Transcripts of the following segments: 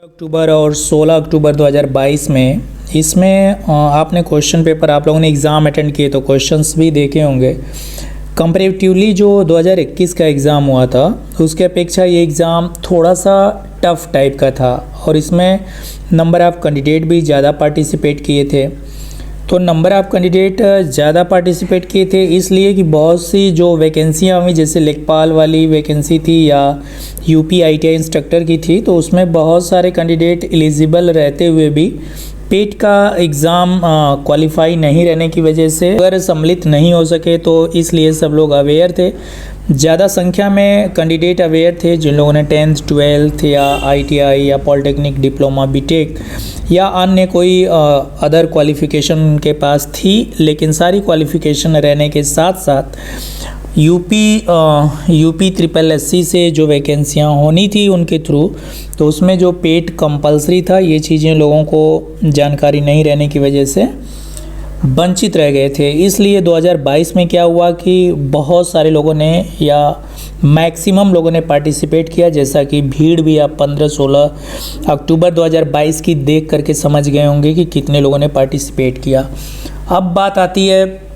अक्टूबर और 16 अक्टूबर 2022 में इसमें आपने क्वेश्चन पेपर आप लोगों ने एग्ज़ाम अटेंड किए तो क्वेश्चंस भी देखे होंगे। कंपैरेटिवली जो 2021 का एग्ज़ाम हुआ था उसके अपेक्षा ये एग्ज़ाम थोड़ा सा टफ़ टाइप का था और इसमें नंबर ऑफ़ कैंडिडेट भी ज़्यादा पार्टिसिपेट किए थे। तो नंबर ऑफ़ कैंडिडेट ज़्यादा पार्टिसिपेट किए थे इसलिए कि बहुत सी जो वैकेंसियाँ हुई जैसे लेखपाल वाली वैकेंसी थी या यूपी आईटीआई इंस्ट्रक्टर की थी, तो उसमें बहुत सारे कैंडिडेट एलिजिबल रहते हुए भी पेट का एग्ज़ाम क्वालिफाई नहीं रहने की वजह से अगर सम्मिलित नहीं हो सके, तो इसलिए सब लोग अवेयर थे। ज़्यादा संख्या में कैंडिडेट अवेयर थे जिन लोगों ने 10th 12th या आईटीआई या पॉलिटेक्निक डिप्लोमा बीटेक या अन्य कोई अदर क्वालिफ़िकेशन उनके पास थी, लेकिन सारी क्वालिफ़िकेशन रहने के साथ साथ यूपी ट्रिपल एससी से जो वैकेंसियाँ होनी थी उनके थ्रू, तो उसमें जो पेट कंपलसरी था ये चीज़ें लोगों को जानकारी नहीं रहने की वजह से वंचित रह गए थे। इसलिए 2022 में क्या हुआ कि बहुत सारे लोगों ने या मैक्सिमम लोगों ने पार्टिसिपेट किया, जैसा कि भीड़ भी आप 15-16 अक्टूबर 2022 की देख करके समझ गए होंगे कि कितने लोगों ने पार्टिसिपेट किया। अब बात आती है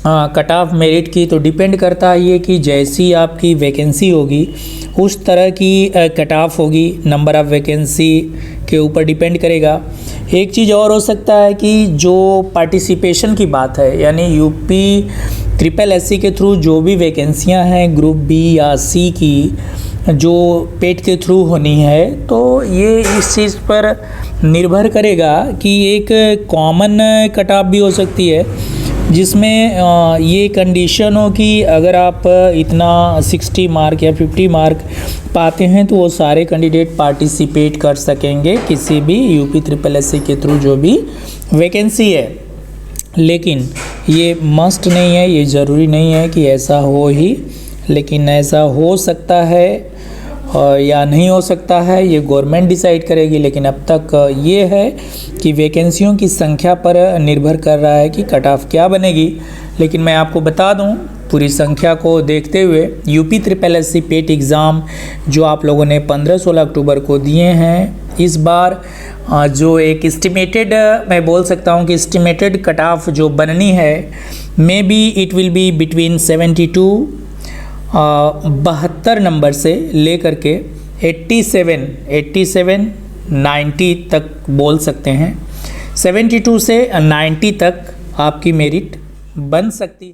कट ऑफ मेरिट की, तो डिपेंड करता है ये कि जैसी आपकी वैकेंसी होगी उस तरह की कट ऑफ होगी, नंबर ऑफ़ वैकेंसी के ऊपर डिपेंड करेगा। एक चीज़ और हो सकता है कि जो पार्टिसिपेशन की बात है, यानी यूपी ट्रिपल एससी के थ्रू जो भी वैकेंसियां हैं ग्रुप बी या सी की जो पेट के थ्रू होनी है, तो ये इस चीज़ पर निर्भर करेगा कि एक कॉमन कट ऑफ भी हो सकती है जिसमें ये कंडीशन हो कि अगर आप इतना 60 मार्क या 50 मार्क पाते हैं तो वो सारे कैंडिडेट पार्टिसिपेट कर सकेंगे किसी भी यूपी ट्रिपल एससी के थ्रू जो भी वैकेंसी है। लेकिन ये मस्ट नहीं है, ये ज़रूरी नहीं है कि ऐसा हो ही, लेकिन ऐसा हो सकता है या नहीं हो सकता है ये गवर्नमेंट डिसाइड करेगी। लेकिन अब तक ये है कि वैकेंसियों की संख्या पर निर्भर कर रहा है कि कट ऑफ क्या बनेगी। लेकिन मैं आपको बता दूं पूरी संख्या को देखते हुए यूपी ट्रिपल एससी पेट एग्ज़ाम जो आप लोगों ने 15-16 अक्टूबर को दिए हैं, इस बार जो एक एस्टिमेटेड मैं बोल सकता हूं कि एस्टिमेटेड कट ऑफ जो बननी है may be it will be between 72 number से लेकर के 87-90 तक बोल सकते हैं। 72 से 90 तक आपकी मेरिट बन सकती है।